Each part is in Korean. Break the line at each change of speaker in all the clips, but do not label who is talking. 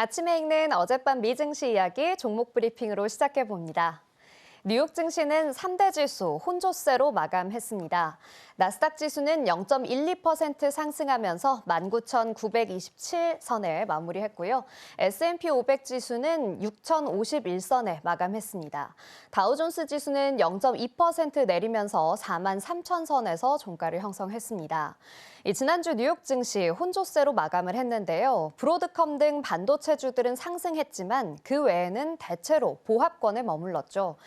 아침에 읽는 어젯밤 미 증시 이야기 종목 브리핑으로 시작해 봅니다. 뉴욕 증시는 3대 지수 혼조세로 마감했습니다. 나스닥 지수는 0.12% 상승하면서 19,927선에 마무리했고요. S&P 500 지수는 6,051선에 마감했습니다. 다우존스 지수는 0.2% 내리면서 43,000선에서 종가를 형성했습니다. 지난주 뉴욕 증시 혼조세로 마감을 했는데요. 브로드컴 등 반도체주들은 상승했지만 그 외에는 대체로 보합권에 머물렀죠.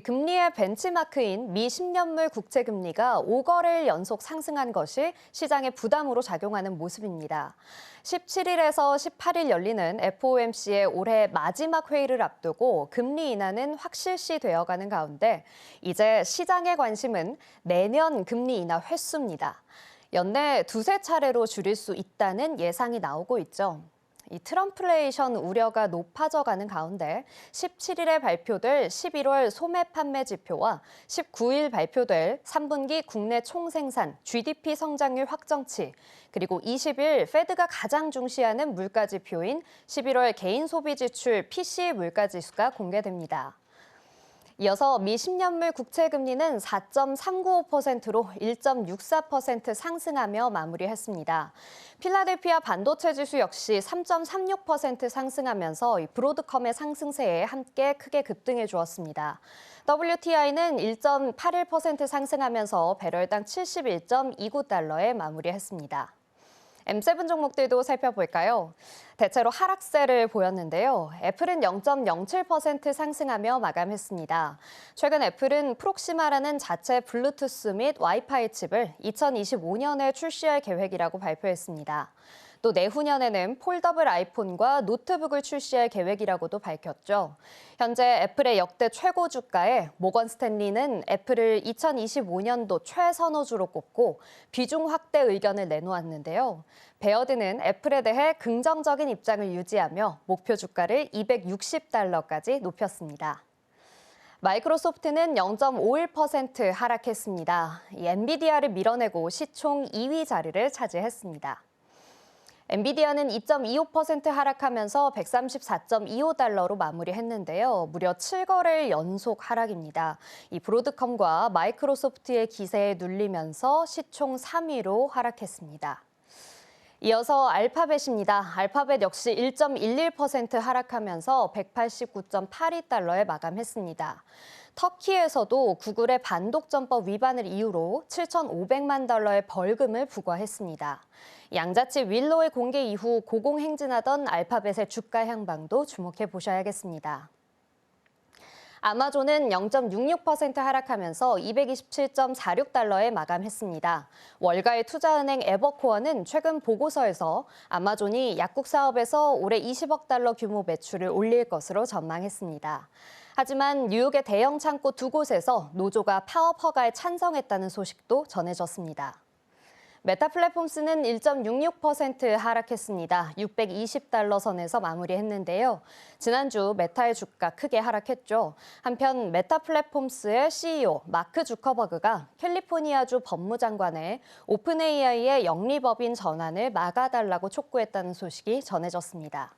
금리의 벤치마크인 미 10년물 국채금리가 5거래일 연속 상승한 것이 시장에 부담으로 작용하는 모습입니다. 17일에서 18일 열리는 FOMC의 올해 마지막 회의를 앞두고 금리 인하는 확실시 되어가는 가운데 이제 시장의 관심은 내년 금리 인하 횟수입니다. 연내 두세 차례로 줄일 수 있다는 예상이 나오고 있죠. 이 트럼플레이션 우려가 높아져가는 가운데 17일에 발표될 11월 소매 판매 지표와 19일 발표될 3분기 국내 총생산, GDP 성장률 확정치, 그리고 20일 페드가 가장 중시하는 물가 지표인 11월 개인 소비 지출 PCE 물가 지수가 공개됩니다. 이어서 미 10년물 국채금리는 4.395%로 1.64% 상승하며 마무리했습니다. 필라델피아 반도체 지수 역시 3.36% 상승하면서 브로드컴의 상승세에 함께 크게 급등해 주었습니다. WTI는 1.81% 상승하면서 배럴당 71.29달러에 마무리했습니다. M7 종목들도 살펴볼까요? 대체로 하락세를 보였는데요. 애플은 0.07% 상승하며 마감했습니다. 최근 애플은 프록시마라는 자체 블루투스 및 와이파이 칩을 2025년에 출시할 계획이라고 발표했습니다. 또 내후년에는 폴더블 아이폰과 노트북을 출시할 계획이라고도 밝혔죠. 현재 애플의 역대 최고 주가에 모건 스탠리는 애플을 2025년도 최선호주로 꼽고 비중 확대 의견을 내놓았는데요. 베어드는 애플에 대해 긍정적인 입장을 유지하며 목표 주가를 260달러까지 높였습니다. 마이크로소프트는 0.51% 하락했습니다. 엔비디아를 밀어내고 시총 2위 자리를 차지했습니다. 엔비디아는 2.25% 하락하면서 134.25달러로 마무리했는데요. 무려 7거래일 연속 하락입니다. 이 브로드컴과 마이크로소프트의 기세에 눌리면서 시총 3위로 하락했습니다. 이어서 알파벳입니다. 알파벳 역시 1.11% 하락하면서 189.82달러에 마감했습니다. 터키에서도 구글의 반독점법 위반을 이유로 7,500만 달러의 벌금을 부과했습니다. 양자치 윌로의 공개 이후 고공행진하던 알파벳의 주가 향방도 주목해 보셔야겠습니다. 아마존은 0.66% 하락하면서 227.46달러에 마감했습니다. 월가의 투자은행 에버코어는 최근 보고서에서 아마존이 약국 사업에서 올해 20억 달러 규모 매출을 올릴 것으로 전망했습니다. 하지만 뉴욕의 대형 창고 두 곳에서 노조가 파업 허가에 찬성했다는 소식도 전해졌습니다. 메타 플랫폼스는 1.66% 하락했습니다. 620달러 선에서 마무리했는데요. 지난주 메타의 주가 크게 하락했죠. 한편 메타 플랫폼스의 CEO 마크 주커버그가 캘리포니아주 법무장관에 오픈 AI의 영리법인 전환을 막아달라고 촉구했다는 소식이 전해졌습니다.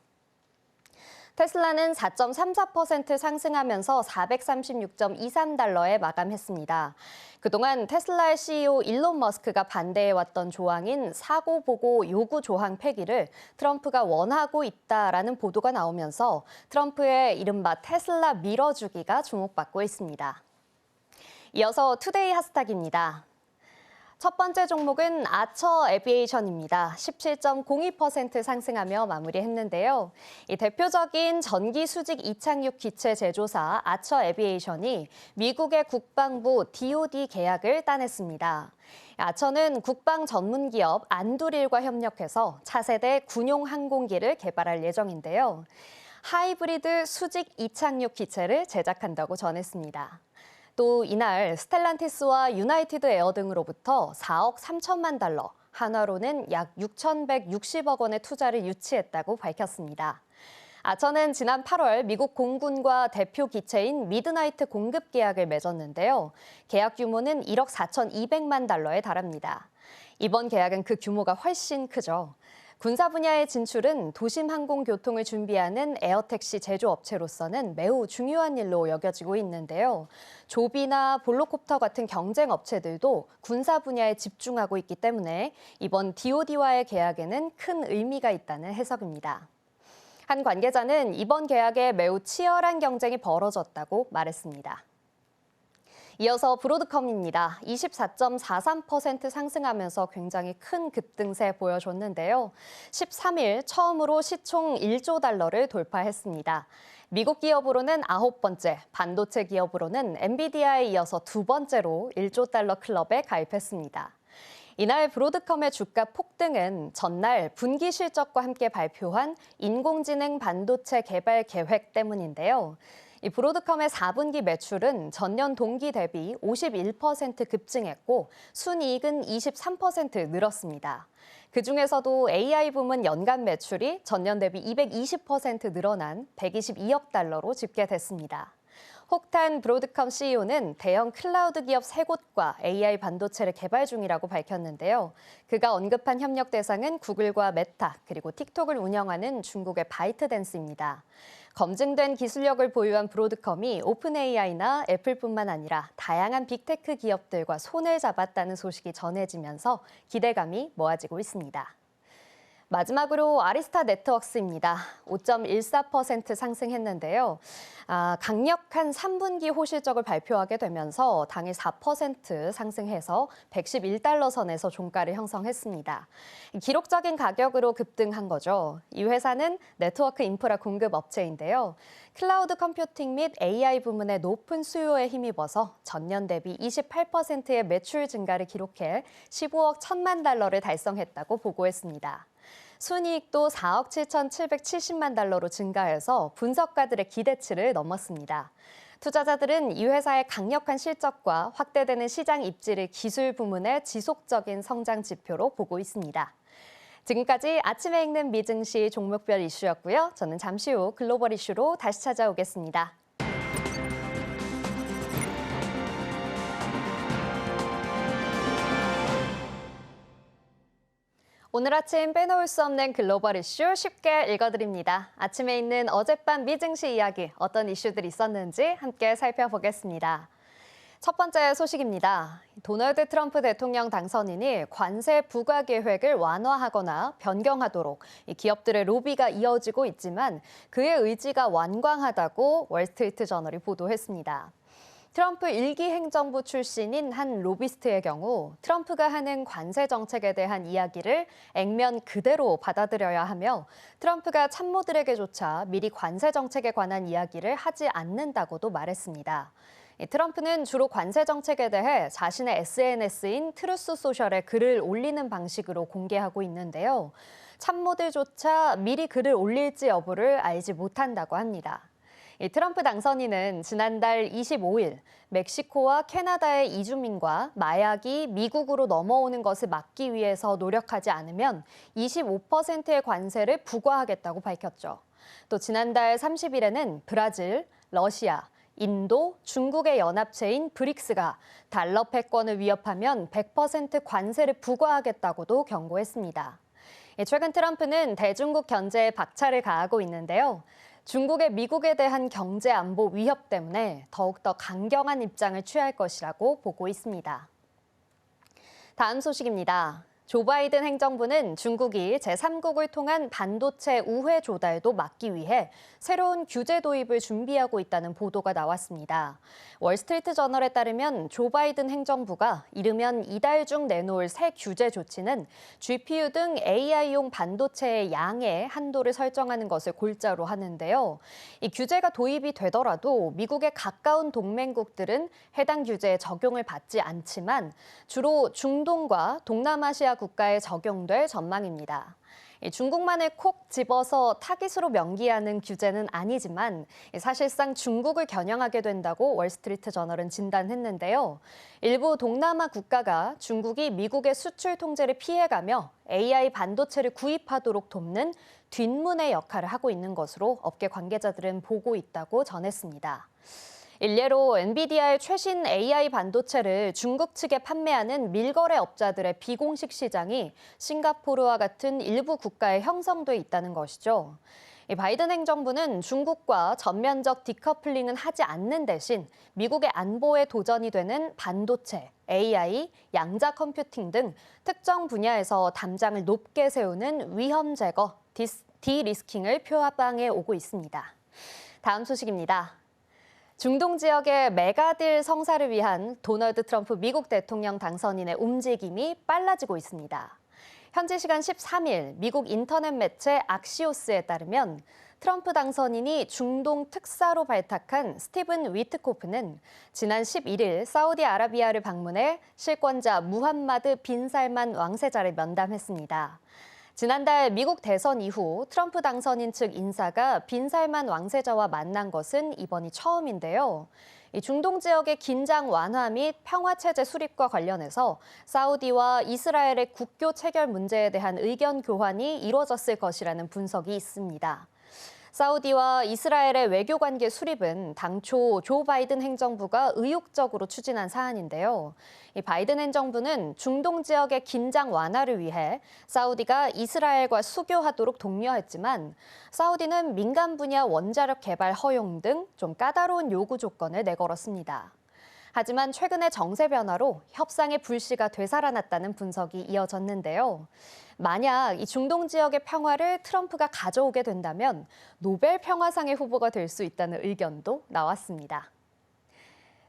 테슬라는 4.34% 상승하면서 436.23달러에 마감했습니다. 그동안 테슬라의 CEO 일론 머스크가 반대해왔던 조항인 사고 보고 요구 조항 폐기를 트럼프가 원하고 있다라는 보도가 나오면서 트럼프의 이른바 테슬라 밀어주기가 주목받고 있습니다. 이어서 투데이 핫스탁입니다. 첫 번째 종목은 아처 에비에이션입니다. 17.02% 상승하며 마무리했는데요. 이 대표적인 전기 수직 이착륙 기체 제조사 아처 에비에이션이 미국의 국방부 DoD 계약을 따냈습니다. 아처는 국방 전문 기업 안두릴과 협력해서 차세대 군용 항공기를 개발할 예정인데요. 하이브리드 수직 이착륙 기체를 제작한다고 전했습니다. 또 이날 스텔란티스와 유나이티드 에어 등으로부터 4억 3천만 달러, 한화로는 약 6,160억 원의 투자를 유치했다고 밝혔습니다. 아처는 지난 8월 미국 공군과 대표 기체인 미드나이트 공급 계약을 맺었는데요. 계약 규모는 1억 4,200만 달러에 달합니다. 이번 계약은 그 규모가 훨씬 크죠. 군사 분야의 진출은 도심 항공교통을 준비하는 에어택시 제조업체로서는 매우 중요한 일로 여겨지고 있는데요. 조비나 볼로콥터 같은 경쟁 업체들도 군사 분야에 집중하고 있기 때문에 이번 DoD와의 계약에는 큰 의미가 있다는 해석입니다. 한 관계자는 이번 계약에 매우 치열한 경쟁이 벌어졌다고 말했습니다. 이어서 브로드컴입니다. 24.43% 상승하면서 굉장히 큰 급등세 보여줬는데요. 13일 처음으로 시총 1조 달러를 돌파했습니다. 미국 기업으로는 9번째, 반도체 기업으로는 엔비디아에 이어서 2번째로 1조 달러 클럽에 가입했습니다. 이날 브로드컴의 주가 폭등은 전날 분기 실적과 함께 발표한 인공지능 반도체 개발 계획 때문인데요. 이 브로드컴의 4분기 매출은 전년 동기 대비 51% 급증했고 순이익은 23% 늘었습니다. 그중에서도 AI 부문 연간 매출이 전년 대비 220% 늘어난 122억 달러로 집계됐습니다. 혹탄 브로드컴 CEO는 대형 클라우드 기업 3곳과 AI 반도체를 개발 중이라고 밝혔는데요. 그가 언급한 협력 대상은 구글과 메타, 그리고 틱톡을 운영하는 중국의 바이트댄스입니다. 검증된 기술력을 보유한 브로드컴이 오픈 AI나 애플뿐만 아니라 다양한 빅테크 기업들과 손을 잡았다는 소식이 전해지면서 기대감이 모아지고 있습니다. 마지막으로 아리스타 네트워크스입니다. 5.14% 상승했는데요. 강력한 3분기 호실적을 발표하게 되면서 당일 4% 상승해서 111달러 선에서 종가를 형성했습니다. 기록적인 가격으로 급등한 거죠. 이 회사는 네트워크 인프라 공급 업체인데요. 클라우드 컴퓨팅 및 AI 부문의 높은 수요에 힘입어서 전년 대비 28%의 매출 증가를 기록해 15억 1천만 달러를 달성했다고 보고했습니다. 순이익도 4억 7,770만 달러로 증가해서 분석가들의 기대치를 넘었습니다. 투자자들은 이 회사의 강력한 실적과 확대되는 시장 입지를 기술 부문의 지속적인 성장 지표로 보고 있습니다. 지금까지 아침에 읽는 미증시 종목별 이슈였고요. 저는 잠시 후 글로벌 이슈로 다시 찾아오겠습니다. 오늘 아침 빼놓을 수 없는 글로벌 이슈 쉽게 읽어드립니다. 아침에 있는 어젯밤 미증시 이야기, 어떤 이슈들이 있었는지 함께 살펴보겠습니다. 첫 번째 소식입니다. 도널드 트럼프 대통령 당선인이 관세 부과 계획을 완화하거나 변경하도록 기업들의 로비가 이어지고 있지만 그의 의지가 완강하다고 월스트리트 저널이 보도했습니다. 트럼프 1기 행정부 출신인 한 로비스트의 경우 트럼프가 하는 관세 정책에 대한 이야기를 액면 그대로 받아들여야 하며 트럼프가 참모들에게조차 미리 관세 정책에 관한 이야기를 하지 않는다고도 말했습니다. 트럼프는 주로 관세 정책에 대해 자신의 SNS인 트루스 소셜에 글을 올리는 방식으로 공개하고 있는데요. 참모들조차 미리 글을 올릴지 여부를 알지 못한다고 합니다. 트럼프 당선인은 지난달 25일 멕시코와 캐나다의 이주민과 마약이 미국으로 넘어오는 것을 막기 위해서 노력하지 않으면 25%의 관세를 부과하겠다고 밝혔죠. 또 지난달 30일에는 브라질, 러시아, 인도, 중국의 연합체인 브릭스가 달러 패권을 위협하면 100% 관세를 부과하겠다고도 경고했습니다. 최근 트럼프는 대중국 견제에 박차를 가하고 있는데요. 중국의 미국에 대한 경제 안보 위협 때문에 더욱더 강경한 입장을 취할 것이라고 보고 있습니다. 다음 소식입니다. 조 바이든 행정부는 중국이 제3국을 통한 반도체 우회 조달도 막기 위해 새로운 규제 도입을 준비하고 있다는 보도가 나왔습니다. 월스트리트 저널에 따르면 조 바이든 행정부가 이르면 이달 중 내놓을 새 규제 조치는 GPU 등 AI용 반도체의 양의 한도를 설정하는 것을 골자로 하는데요. 이 규제가 도입이 되더라도 미국의 가까운 동맹국들은 해당 규제에 적용을 받지 않지만 주로 중동과 동남아시아 국가에 적용될 전망입니다. 중국만을 콕 집어서 타깃으로 명기하는 규제는 아니지만 사실상 중국을 겨냥하게 된다고 월스트리트 저널은 진단했는데요. 일부 동남아 국가가 중국이 미국의 수출 통제를 피해가며 AI 반도체를 구입하도록 돕는 뒷문의 역할을 하고 있는 것으로 업계 관계자들은 보고 있다고 전했습니다. 일례로 엔비디아의 최신 AI 반도체를 중국 측에 판매하는 밀거래 업자들의 비공식 시장이 싱가포르와 같은 일부 국가에 형성돼 있다는 것이죠. 이 바이든 행정부는 중국과 전면적 디커플링은 하지 않는 대신 미국의 안보에 도전이 되는 반도체, AI, 양자 컴퓨팅 등 특정 분야에서 담장을 높게 세우는 위험 제거, 디리스킹을 표방해 오고 있습니다. 다음 소식입니다. 중동 지역의 메가딜 성사를 위한 도널드 트럼프 미국 대통령 당선인의 움직임이 빨라지고 있습니다. 현지 시간 13일 미국 인터넷 매체 악시오스에 따르면 트럼프 당선인이 중동 특사로 발탁한 스티븐 위트코프는 지난 11일 사우디아라비아를 방문해 실권자 무함마드 빈 살만 왕세자를 면담했습니다. 지난달 미국 대선 이후 트럼프 당선인 측 인사가 빈 살만 왕세자와 만난 것은 이번이 처음인데요. 중동 지역의 긴장 완화 및 평화체제 수립과 관련해서 사우디와 이스라엘의 국교 체결 문제에 대한 의견 교환이 이루어졌을 것이라는 분석이 있습니다. 사우디와 이스라엘의 외교관계 수립은 당초 조 바이든 행정부가 의욕적으로 추진한 사안인데요. 이 바이든 행정부는 중동 지역의 긴장 완화를 위해 사우디가 이스라엘과 수교하도록 독려했지만 사우디는 민간 분야 원자력 개발 허용 등 좀 까다로운 요구 조건을 내걸었습니다. 하지만 최근의 정세 변화로 협상의 불씨가 되살아났다는 분석이 이어졌는데요. 만약 이 중동 지역의 평화를 트럼프가 가져오게 된다면 노벨 평화상의 후보가 될 수 있다는 의견도 나왔습니다.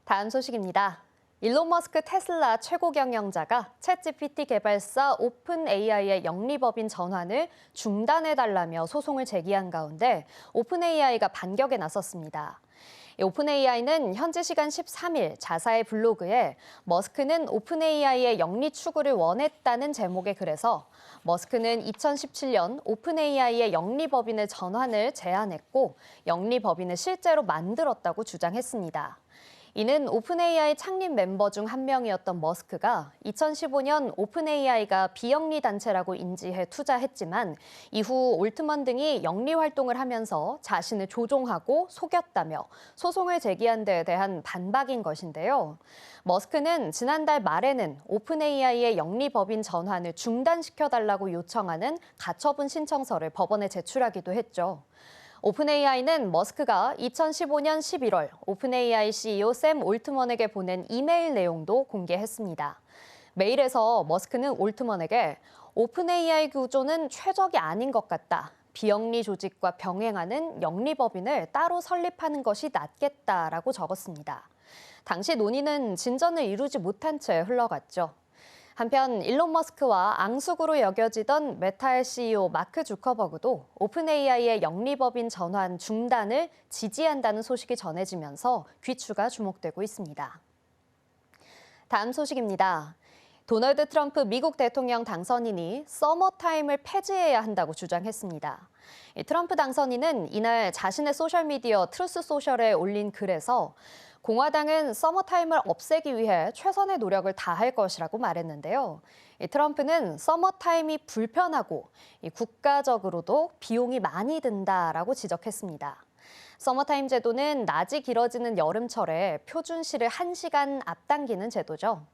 다음 소식입니다. 일론 머스크 테슬라 최고 경영자가 챗GPT 개발사 오픈 AI의 영리법인 전환을 중단해달라며 소송을 제기한 가운데 오픈 AI가 반격에 나섰습니다. 오픈 AI는 현지 시간 13일 자사의 블로그에 머스크는 오픈 AI의 영리 추구를 원했다는 제목의 글에서 머스크는 2017년 오픈 AI의 영리법인의 전환을 제안했고 영리법인을 실제로 만들었다고 주장했습니다. 이는 오픈AI 창립 멤버 중 한 명이었던 머스크가 2015년 오픈AI가 비영리 단체라고 인지해 투자했지만 이후 올트먼 등이 영리 활동을 하면서 자신을 조종하고 속였다며 소송을 제기한 데에 대한 반박인 것인데요. 머스크는 지난달 말에는 오픈AI의 영리법인 전환을 중단시켜달라고 요청하는 가처분 신청서를 법원에 제출하기도 했죠. 오픈AI는 머스크가 2015년 11월 오픈AI CEO 샘 올트먼에게 보낸 이메일 내용도 공개했습니다. 메일에서 머스크는 올트먼에게 오픈AI 구조는 최적이 아닌 것 같다. 비영리 조직과 병행하는 영리법인을 따로 설립하는 것이 낫겠다라고 적었습니다. 당시 논의는 진전을 이루지 못한 채 흘러갔죠. 한편 일론 머스크와 앙숙으로 여겨지던 메타의 CEO 마크 주커버그도 오픈AI의 영리법인 전환 중단을 지지한다는 소식이 전해지면서 귀추가 주목되고 있습니다. 다음 소식입니다. 도널드 트럼프 미국 대통령 당선인이 서머타임을 폐지해야 한다고 주장했습니다. 트럼프 당선인은 이날 자신의 소셜미디어 트루스 소셜에 올린 글에서 공화당은 서머타임을 없애기 위해 최선의 노력을 다할 것이라고 말했는데요. 트럼프는 서머타임이 불편하고 국가적으로도 비용이 많이 든다라고 지적했습니다. 서머타임 제도는 낮이 길어지는 여름철에 표준시를 1시간 앞당기는 제도죠.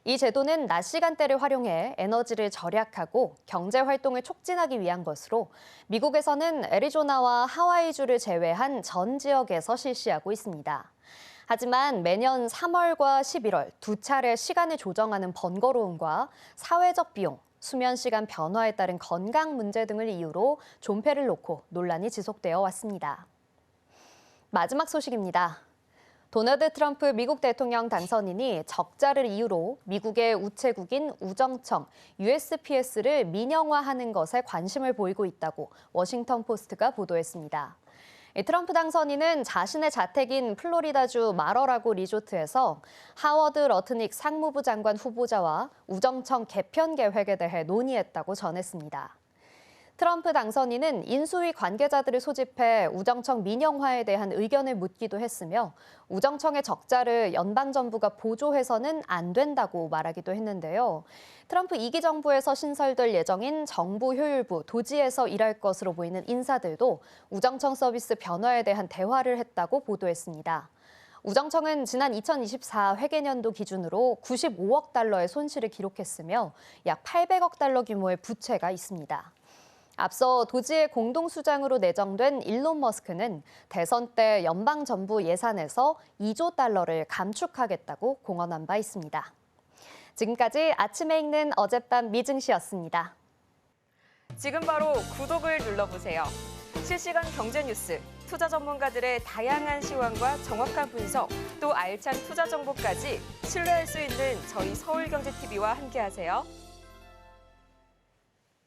이 제도는 낮 시간대를 활용해 에너지를 절약하고 경제 활동을 촉진하기 위한 것으로 미국에서는 애리조나와 하와이주를 제외한 전 지역에서 실시하고 있습니다. 하지만 매년 3월과 11월 두 차례 시간을 조정하는 번거로움과 사회적 비용, 수면 시간 변화에 따른 건강 문제 등을 이유로 존폐를 놓고 논란이 지속되어 왔습니다. 마지막 소식입니다. 도널드 트럼프 미국 대통령 당선인이 적자를 이유로 미국의 우체국인 우정청 USPS를 민영화하는 것에 관심을 보이고 있다고 워싱턴 포스트가 보도했습니다. 트럼프 당선인은 자신의 자택인 플로리다주 마러라고 리조트에서 하워드 러트닉 상무부 장관 후보자와 우정청 개편 계획에 대해 논의했다고 전했습니다. 트럼프 당선인은 인수위 관계자들을 소집해 우정청 민영화에 대한 의견을 묻기도 했으며 우정청의 적자를 연방정부가 보조해서는 안 된다고 말하기도 했는데요. 트럼프 2기 정부에서 신설될 예정인 정부 효율부 도지에서 일할 것으로 보이는 인사들도 우정청 서비스 변화에 대한 대화를 했다고 보도했습니다. 우정청은 지난 2024 회계년도 기준으로 95억 달러의 손실을 기록했으며 약 800억 달러 규모의 부채가 있습니다. 앞서 도지의 공동수장으로 내정된 일론 머스크는 대선 때 연방정부 예산에서 2조 달러를 감축하겠다고 공언한 바 있습니다. 지금까지 아침에 읽는 어젯밤 미증시였습니다.
지금 바로 구독을 눌러보세요. 실시간 경제 뉴스, 투자 전문가들의 다양한 시황과 정확한 분석, 또 알찬 투자 정보까지 신뢰할 수 있는 저희 서울경제TV와 함께하세요.